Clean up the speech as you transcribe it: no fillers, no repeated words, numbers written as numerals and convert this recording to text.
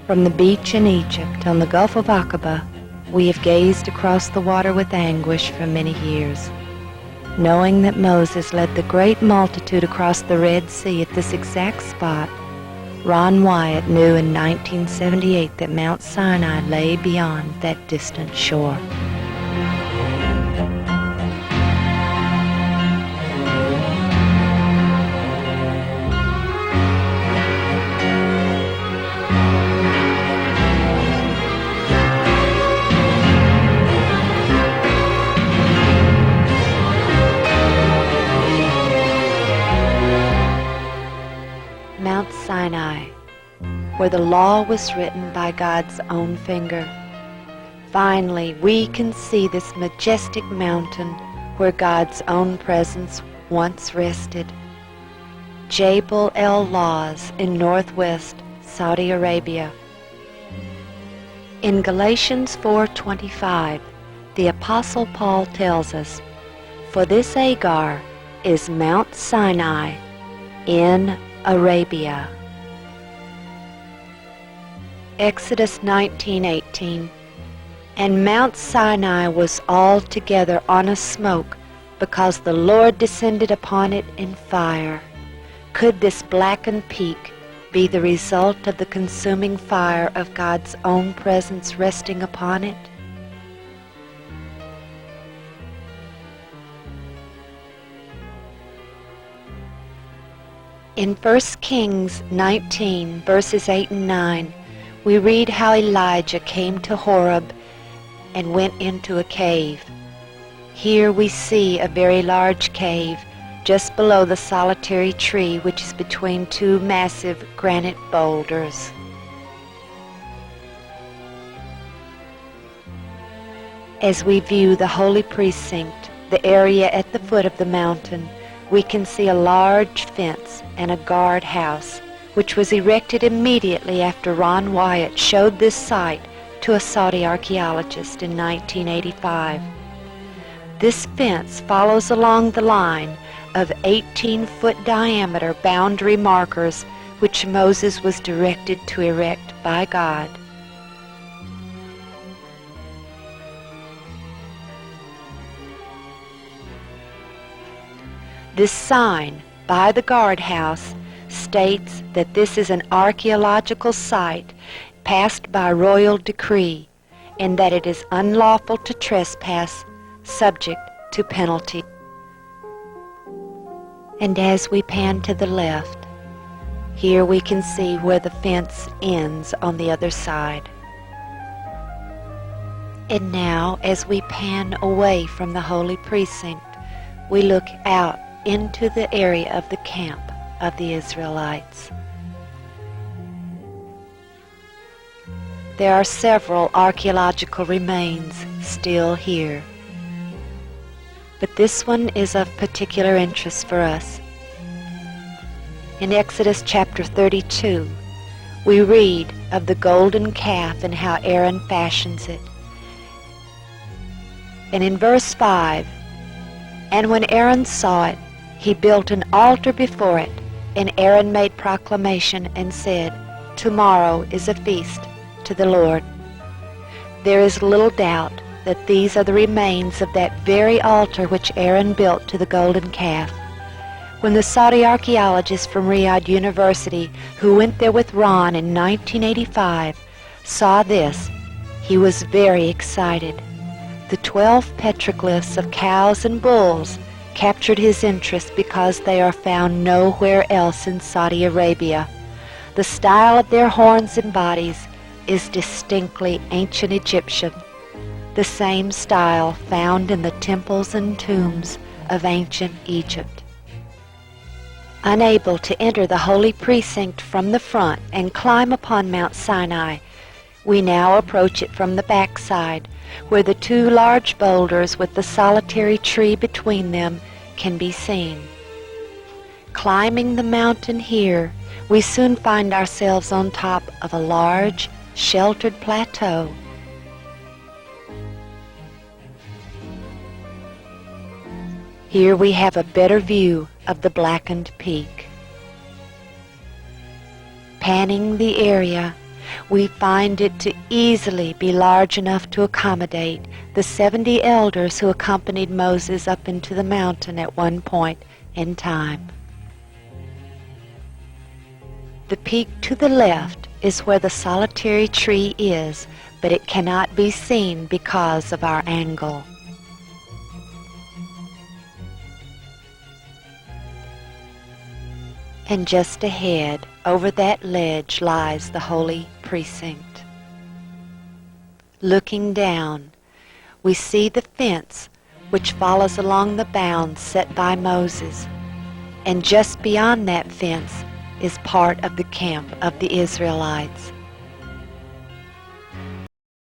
From the beach in Egypt on the Gulf of Aqaba, we have gazed across the water with anguish for many years, knowing that Moses led the great multitude across the Red Sea at this exact spot. Ron Wyatt knew in 1978 that Mount Sinai lay beyond that distant shore. Mount Sinai, where the law was written by God's own finger. Finally, we can see this majestic mountain where God's own presence once rested. Jabal el-Lawz in northwest Saudi Arabia. In Galatians 4:25, the Apostle Paul tells us, "For this Agar is Mount Sinai in Arabia." Exodus 19:18, "And Mount Sinai was altogether on a smoke, because the Lord descended upon it in fire." Could this blackened peak be the result of the consuming fire of God's own presence resting upon it? In 1 Kings 19, verses 8 and 9, we read how Elijah came to Horeb and went into a cave. Here we see a very large cave just below the solitary tree which is between two massive granite boulders. As we view the holy precinct, the area at the foot of the mountain, we can see a large fence and a guard house, which was erected immediately after Ron Wyatt showed this site to a Saudi archaeologist in 1985. This fence follows along the line of 18-foot diameter boundary markers which Moses was directed to erect by God. This sign by the guardhouse states that this is an archaeological site passed by royal decree and that it is unlawful to trespass, subject to penalty. And as we pan to the left, here we can see where the fence ends on the other side. And now, as we pan away from the holy precinct, we look out into the area of the camp of the Israelites. There are several archaeological remains still here, but this one is of particular interest for us. In Exodus chapter 32, we read of the golden calf and how Aaron fashions it. And in verse 5, "And when Aaron saw it, he built an altar before it, and Aaron made proclamation and said, 'Tomorrow is a feast to the Lord.'" There is little doubt that these are the remains of that very altar which Aaron built to the golden calf. When the Saudi archaeologist from Riyadh University, who went there with Ron in 1985, saw this, he was very excited. The 12 petroglyphs of cows and bulls captured his interest because they are found nowhere else in Saudi Arabia. The style of their horns and bodies is distinctly ancient Egyptian, the same style found in the temples and tombs of ancient Egypt. Unable to enter the holy precinct from the front and climb upon Mount Sinai, we now approach it from the backside, where the two large boulders with the solitary tree between them can be seen. Climbing the mountain here, we soon find ourselves on top of a large, sheltered plateau. Here we have a better view of the blackened peak. Panning the area, We find it to easily be large enough to accommodate the 70 elders who accompanied Moses up into the mountain at one point in time. The peak to the left is where the solitary tree is, but it cannot be seen because of our angle. And just ahead, over that ledge, lies the holy precinct. Looking down, we see the fence which follows along the bounds set by Moses, and just beyond that fence is part of the camp of the Israelites.